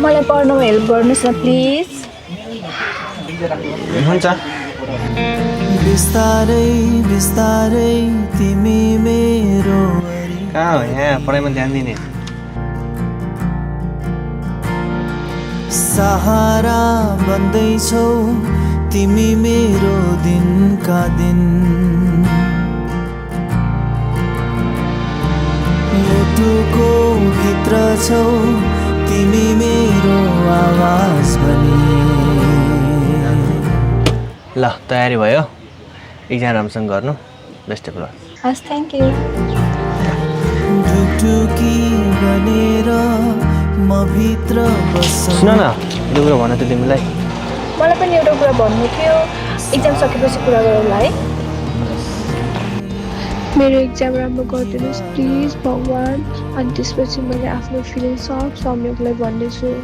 मलाई पढ्नमा हेल्प गर्नुहोस् न प्लिज। हुन्छ। बिस्तारै बिस्तारै तिमी मेरो कहाँ हो यहाँ पढाइमा ध्यान दिने। सहारा बन्दैछौ तिमी मेरो दिनका दिन। मुटुको भित्र छौ तिमी मेरो आवाज बनी। ल तयारी भयो, एक्जाम राम्रोसँग गर्नु। Best of lock. हस् थ्याङ्क यू। ढुकढुकी बनेर म भित्र बस्छु। सुन न यो कुरा भन त तिमीलाई। मलाई पनि एउटा कुरा भन्नु थियो, एक्जाम सकेपछि कुरा गरौँला है। मेरो एक्जाम राम्रो गरिदिनुहोस् प्लिज भगवान्। अनि त्यसपछि मैले आफ्नो फिलिङ सब सौम्यकलाई भन्नेछु।